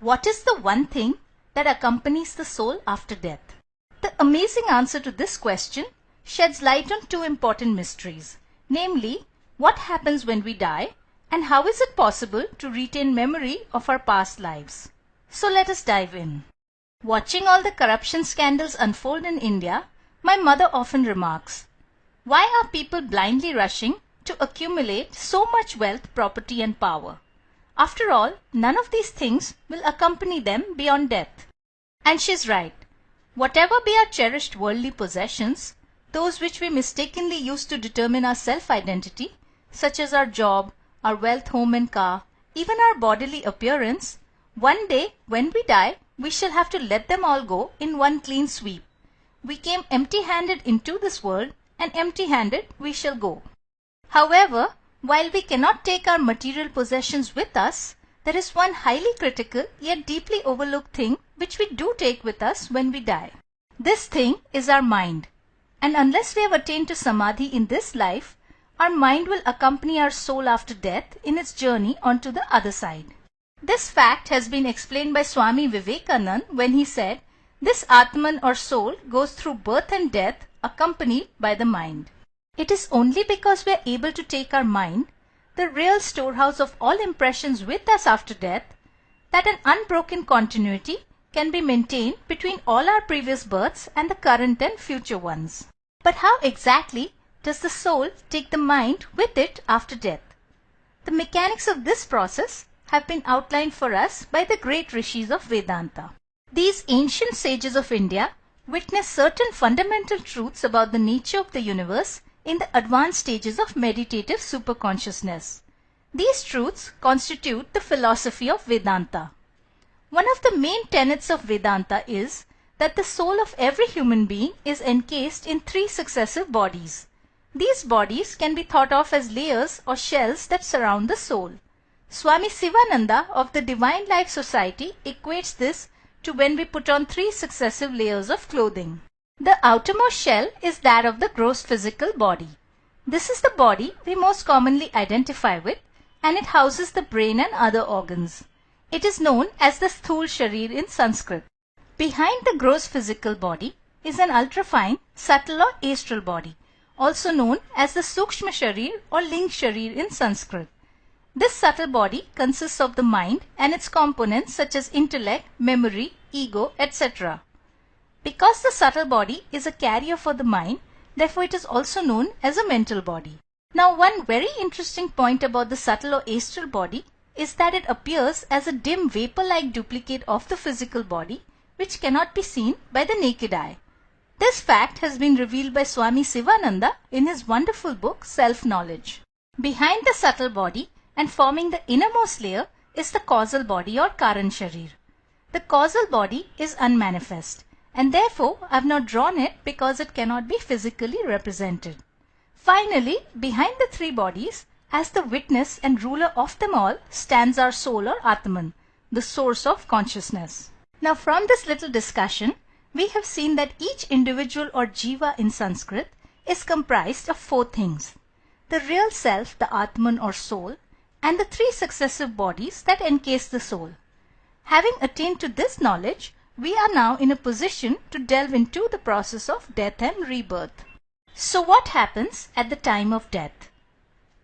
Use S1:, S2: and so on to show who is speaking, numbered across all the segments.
S1: What is the one thing that accompanies the soul after death? The amazing answer to this question sheds light on two important mysteries, namely, what happens when we die and how is it possible to retain memory of our past lives. So let us dive in. Watching all the corruption scandals unfold in India, my mother often remarks, "Why are people blindly rushing to accumulate so much wealth, property and power? After all, none of these things will accompany them beyond death." And she's right. Whatever be our cherished worldly possessions, those which we mistakenly use to determine our self-identity, such as our job, our wealth, home and car, even our bodily appearance, one day when we die, we shall have to let them all go in one clean sweep. We came empty-handed into this world and empty-handed we shall go. However, while we cannot take our material possessions with us, there is one highly critical yet deeply overlooked thing which we do take with us when we die. This thing is our mind. And unless we have attained to samadhi in this life, our mind will accompany our soul after death in its journey onto the other side. This fact has been explained by Swami Vivekananda when he said, "This Atman or soul goes through birth and death accompanied by the mind." It is only because we are able to take our mind, the real storehouse of all impressions with us after death, that an unbroken continuity can be maintained between all our previous births and the current and future ones. But how exactly does the soul take the mind with it after death? The mechanics of this process have been outlined for us by the great rishis of Vedanta. These ancient sages of India witnessed certain fundamental truths about the nature of the universe in the advanced stages of meditative superconsciousness. These truths constitute the philosophy of Vedanta. One of the main tenets of Vedanta is that the soul of every human being is encased in 3 successive bodies. These bodies can be thought of as layers or shells that surround the soul. Swami Sivananda of the Divine Life Society equates this to when we put on 3 successive layers of clothing. The outermost shell is that of the gross physical body. This is the body we most commonly identify with, and it houses the brain and other organs. It is known as the Sthul Sharir in Sanskrit. Behind the gross physical body is an ultrafine, subtle or astral body, also known as the Sukshma Sharir or Ling Sharir in Sanskrit. This subtle body consists of the mind and its components such as intellect, memory, ego, etc. Because the subtle body is a carrier for the mind, therefore it is also known as a mental body. Now, one very interesting point about the subtle or astral body is that it appears as a dim vapor-like duplicate of the physical body, which cannot be seen by the naked eye. This fact has been revealed by Swami Sivananda in his wonderful book Self-Knowledge. Behind the subtle body and forming the innermost layer is the causal body or Karan Sharir. The causal body is unmanifest, and therefore I have not drawn it because it cannot be physically represented. Finally, behind the 3 bodies, as the witness and ruler of them all, stands our soul or Atman, the source of consciousness. Now, from this little discussion, we have seen that each individual or jiva in Sanskrit is comprised of 4 things: the real self, the Atman or soul, and the 3 successive bodies that encase the soul. Having attained to this knowledge, we are now in a position to delve into the process of death and rebirth. So what happens at the time of death?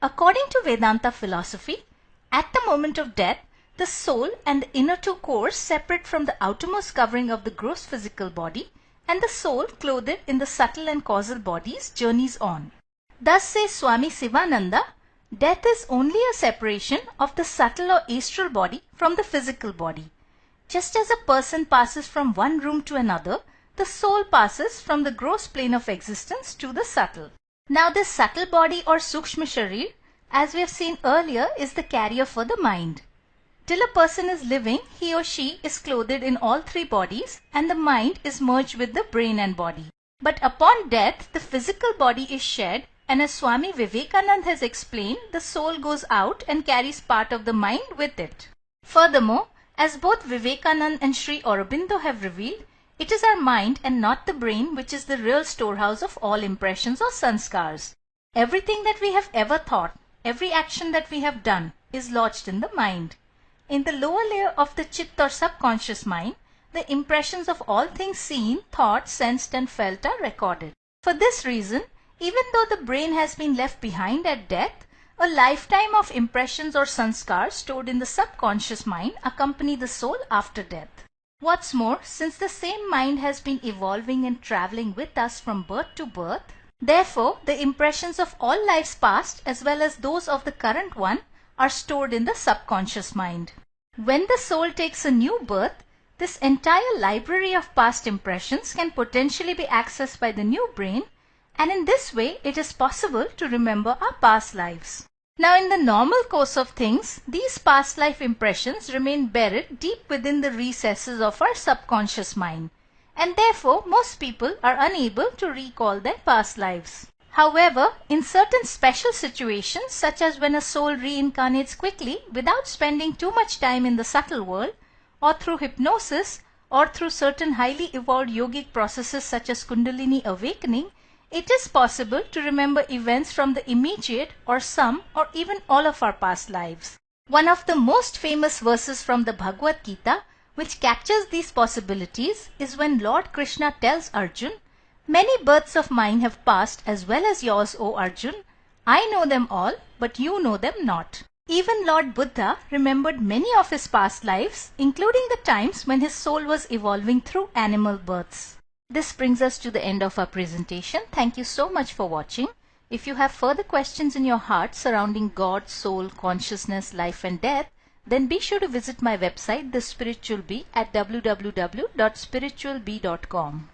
S1: According to Vedanta philosophy, at the moment of death, the soul and the inner 2 cores separate from the outermost covering of the gross physical body, and the soul, clothed in the subtle and causal bodies, journeys on. Thus says Swami Sivananda, death is only a separation of the subtle or astral body from the physical body. Just as a person passes from one room to another, the soul passes from the gross plane of existence to the subtle. Now, this subtle body or Sukshma Sharir, as we have seen earlier, is the carrier for the mind. Till a person is living, he or she is clothed in all 3 bodies, and the mind is merged with the brain and body. But upon death, the physical body is shed, and as Swami Vivekananda has explained, the soul goes out and carries part of the mind with it. Furthermore, as both Vivekananda and Sri Aurobindo have revealed, it is our mind and not the brain which is the real storehouse of all impressions or sanskars. Everything that we have ever thought, every action that we have done, is lodged in the mind. in the lower layer of the Chitta or subconscious mind, the impressions of all things seen, thought, sensed and felt are recorded. For this reason, even though the brain has been left behind at death, a lifetime of impressions or sanskars stored in the subconscious mind accompany the soul after death. What's more, since the same mind has been evolving and traveling with us from birth to birth, therefore the impressions of all lives past as well as those of the current one are stored in the subconscious mind. When the soul takes a new birth, this entire library of past impressions can potentially be accessed by the new brain, and in this way it is possible to remember our past lives. Now, in the normal course of things, these past life impressions remain buried deep within the recesses of our subconscious mind, and therefore most people are unable to recall their past lives. However, in certain special situations, such as when a soul reincarnates quickly without spending too much time in the subtle world, or through hypnosis, or through certain highly evolved yogic processes such as Kundalini awakening, it is possible to remember events from the immediate or some or even all of our past lives. One of the most famous verses from the Bhagavad Gita which captures these possibilities is when Lord Krishna tells Arjun, "Many births of mine have passed as well as yours, O Arjun. I know them all, but you know them not." Even Lord Buddha remembered many of his past lives, including the times when his soul was evolving through animal births. This brings us to the end of our presentation. Thank you so much for watching. If you have further questions in your heart surrounding God, soul, consciousness, life and death, then be sure to visit my website, The Spiritual Bee, at www.spiritualbee.com.